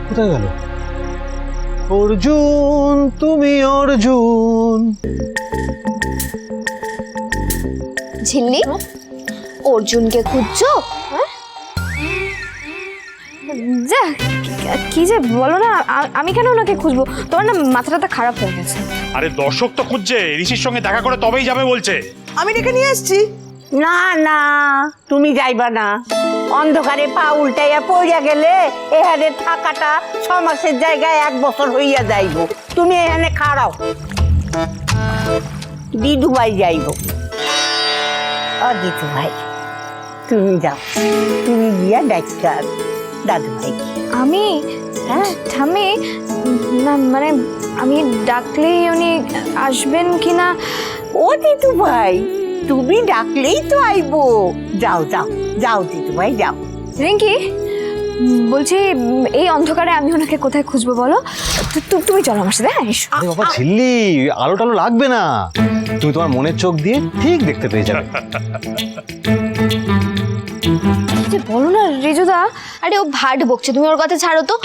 কোথায় গেল? অর্জুন, তুমি অর্জুন। ঝিল্লি, অর্জুনকে খুঁজছো? যা কি যে বলো না, আমি কেন ওনাকে খুঁজবো? তোমার না মাথাটা খারাপ হয়ে গেছে। আরে দর্শক তো খুঁজছে, ঋষির সঙ্গে দেখা করে তবেই যাবে বলছে। আমি ডেকে নিয়ে আসছি। না না, তুমি যাইবা না। অন্ধকারে পা উল্টাইয়া পড়িয়া গেলে এখানে থাকাটা 6 মাসের জায়গায় 1 বছর হইয়া যাইব। তুমি এখানে খাড়াও, দিদু ভাই যাইব। দিদু ভাই তুমি যাও, তুমি গিয়া ডাক্তার দাদু ভাই। আমি? হ্যাঁ ঠাম্মি, না মানে আমি ডাকলেই উনি আসবেন কিনা? ও দিদু ভাই, তুমি ডাকলেই তো আইবো। যাও যাও যাও দিদু ভাই যাও। রিঙ্কি বলছি, এই অন্ধকারে আমি ওনাকে কোথায় খুঁজবো বলো? তুমি চলো আমার সাথে। হ্যাঁ এসো। আরে বাবা ঝিল্লি, আলো টালো লাগবে না, তুমি তোমার মনের চোখ দিয়ে ঠিক দেখতে পেয়ে যাবে। যে বলো না রিজুদা। আরে ও ভাট বকছে, তুমি ওর কথা ছাড়ো তো।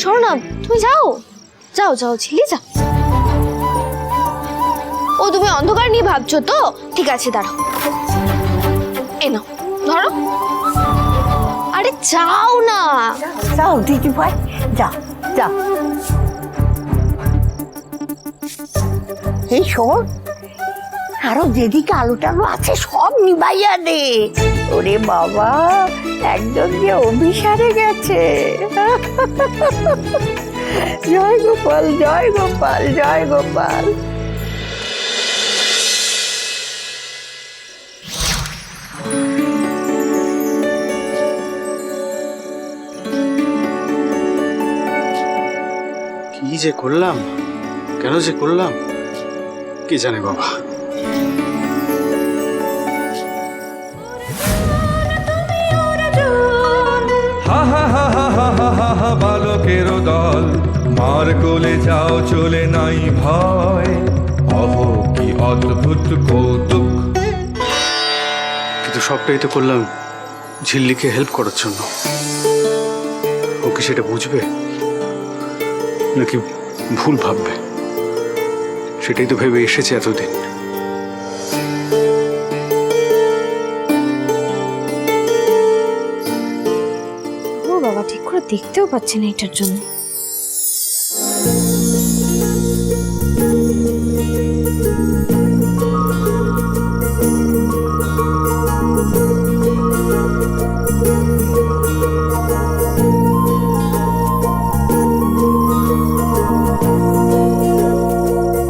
শোনো না, তুমি যাও যাও যাও ঝিল্লি যাও। ও তুমি অন্ধকার নিয়ে ভাবছো তো? ঠিক আছে দাঁড়াও, এ নাও ধরো। আরে যাও না। যাও দিদু ভাই যাও যাও। এই শোন, আরো যেদিকে আলো টালো আছে সব নিবাইয়া দে। ওরে বাবা, একদম যে অভিসারে গেছে। জয় গোপাল জয় গোপাল জয় গোপাল। কি যে করলাম, কেন যে করলাম, কে জানে বাবা। হা হা হা হা হা হা হা হা, বালকের দল মার কোলে যাও, চলে নাই ভয়। অহ কি অদ্ভুত কৌতুক। কিন্তু সবটাই তো করলাম ঝিল্লিকে হেল্প করার জন্য। ও কি সেটা বুঝবে নাকি ভুল ভাববে? সেটাই তো ভেবে এসেছে এতদিন। ও বাবা, ঠিক করে দেখতেও পাচ্ছি না এটার জন্য।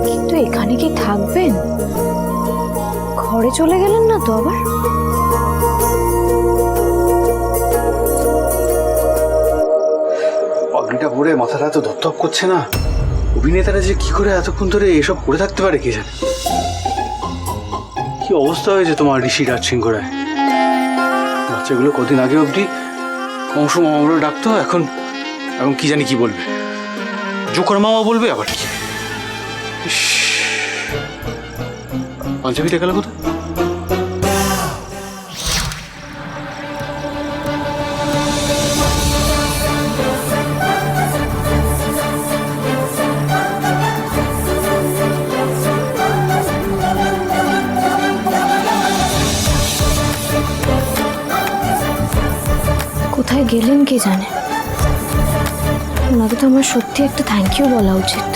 কিন্তু এখানে কি থাকবেন? ঘরে চলে গেলেন না তো আবার? অগ্নিটা পড়ে মাথাটা এত ধপধপ করছে না। অভিনেতারা যে কি করে এতক্ষণ ধরে এসব করে থাকতে পারে কে জানে। কি অবস্থা হয়েছে তোমার ঋষি রাজ সিংহ রায়। বাচ্চাগুলো কদিন আগে অবধি কংস মামা বলে ডাকতো, এখন এখন কি জানি কি বলবে। জোকর মামা বলবে আবার কি। ইস, পাঞ্জাবিটা গেল কোথায়? কোথায় গেলেন কে জানে। ওনাকে তো আমার সত্যি একটা থ্যাংক ইউ বলা উচিত।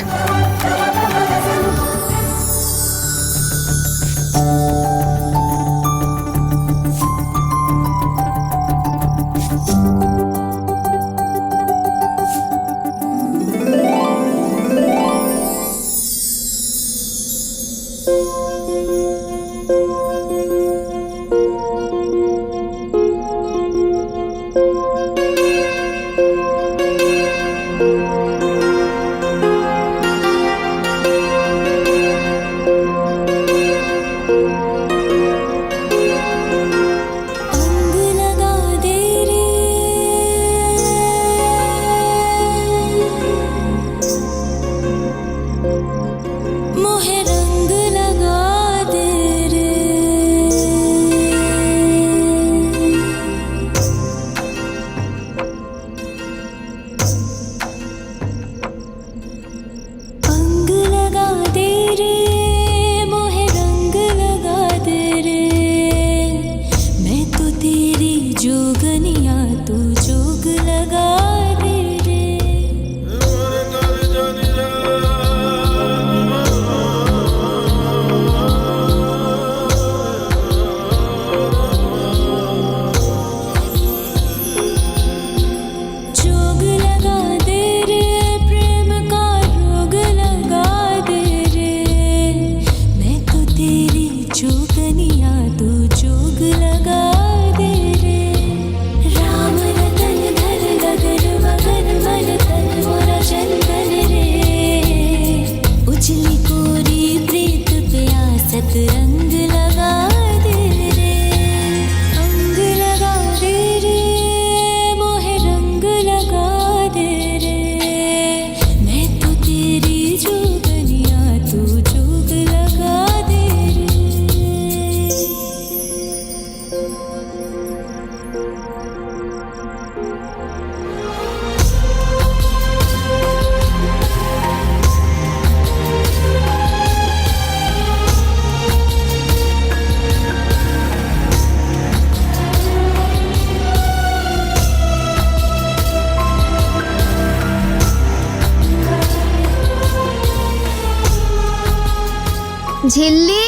ঝিল্লি,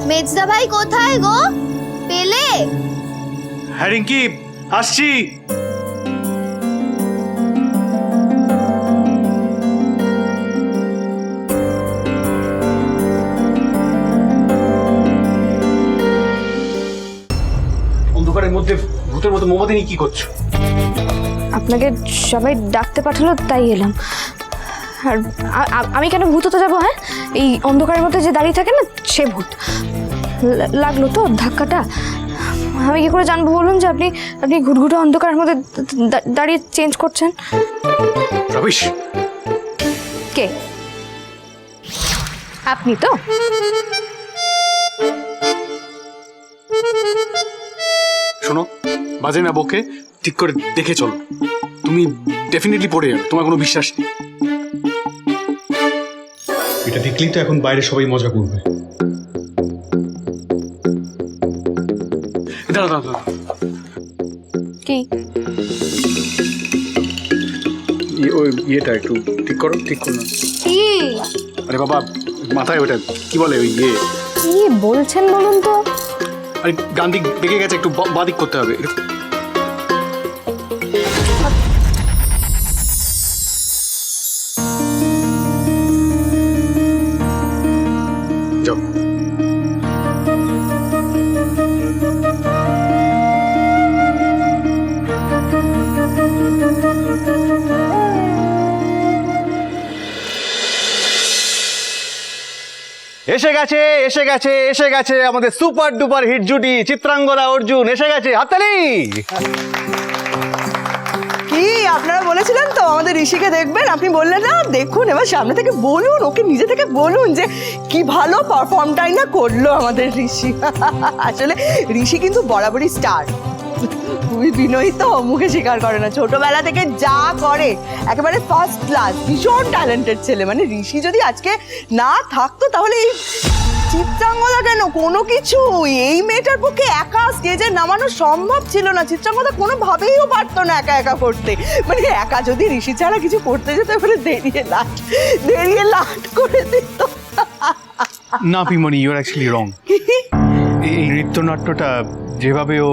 মেজদা ভাই কোথায় গো? পেলে? হ্যাঁ রিঙ্কি, আসছি। অন্ধকারের মধ্যে ভূতের মতো মোমবাতি নিয়ে কি করছো? আপনাকে সবাই ডাকতে পাঠালো তাই এলাম। আর আমি কেন ভূত হতে যাবো? হ্যাঁ, এই অন্ধকারের মধ্যে যে দাঁড়িয়ে থাকে না, সে ভূত। লাগলো তো ধাক্কাটা। আমি কি করে জানবো বলুন যে আপনি আপনি ঘুটঘুটে অন্ধকারের মধ্যে দাঁড়িয়ে চেঞ্জ করছেন? রবিশ, কে আপনি? তো শোনো, বাজে না বকে, ঠিক করে দেখে চলো। তুমি ডেফিনেটলি পড়ে যাবে, তোমার কোনো বিশ্বাস নেই। এটা দেখলেই তো এখন বাইরে সবাই মজা করবে। দাঁড়া দাঁড়া দাঁড়া, কি? ওই ইয়েটা একটু ঠিক করো, ঠিক করো না। কি? আরে বাবা, মাথায় ওটা কি বলে, ওই ইয়ে। কি বলছেন বলুন তো? আরে ডান দিক বেঁকে গেছে, একটু বাঁ দিক করতে হবে। যাও। এসে গেছে এসে গেছে এসে গেছে আমাদের সুপার ডুপার হিট জুটি চিত্রাঙ্গদা অর্জুন এসে গেছে। হাততালি। কি আপনারা বলেছিলেন তো আমাদের ঋষিকে দেখবেন, আপনি বললেন না? দেখুন এবার সামনে থেকে বলুন, ওকে নিজে থেকে বলুন যে কি ভালো পারফর্মটাই না করলো আমাদের ঋষি। আসলে ঋষি কিন্তু বরাবরই স্টার। খুবই বিনয়ী তো, মুখে স্বীকার করে না। ছোটবেলা থেকে যা করে একেবারে ফার্স্ট ক্লাস, ভীষণ ট্যালেন্টেড ছেলে। মানে ঋষি যদি আজকে না থাকতো তাহলে এই চিত্রাঙ্গদা কেন, কোনো কিছু এই মেয়েটার পক্ষে একা স্টেজে নামানো সম্ভব ছিল না। চিত্রাঙ্গদা কোনোভাবেইও পারতো না একা একা করতে। মানে একা যদি ঋষি ছাড়া কিছু করতে যেত, এবারে দেরিয়ে লাট করে দিত। না পিমনি, ইউ আর অ্যাকচুয়ালি রং। এই নৃত্যনাট্যটা যেভাবে ও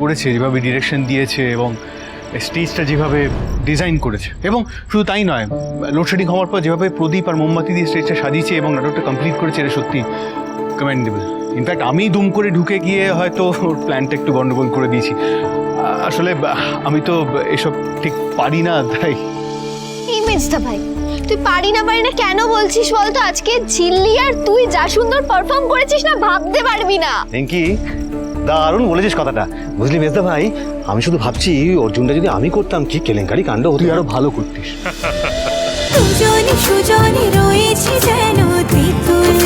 করেছে, যেভাবে ডিরেকশন দিয়েছে এবং স্টেজটা যেভাবে ডিজাইন করেছে, এবং শুধু তাই নয়, লোডশেডিং হওয়ার পর যেভাবে প্রদীপ আর মোমবাতি দিয়ে স্টেজটা সাজিয়েছে এবং নাটকটা কমপ্লিট করেছে, এটা সত্যি কমেন্ডেবল। ইনফ্যাক্ট আমি দুম করে ঢুকে গিয়ে হয়তো ওর প্ল্যানটা একটু গন্ডগোল করে দিয়েছি। আসলে আমি তো এসব ঠিক পারি না, তাই। এই মেজদা ভাই, তুই পারি না কেন বলছিস বলতো? আজকে ঝিল্লি আর তুই যা সুন্দর পারফর্ম করেছিস না, ভাবতে পারবি না। রিঙ্কি, দারুণ বলেছিস কথাটা। বুঝলি মেজদা ভাই, আমি শুধু ভাবছি অর্জুনটা যদি আমি করতাম কি কেলেঙ্কারি কাণ্ড হতো, আরো ভালো করতিস। সুজনে সুজনে রয়েছে যেন তেঁতুল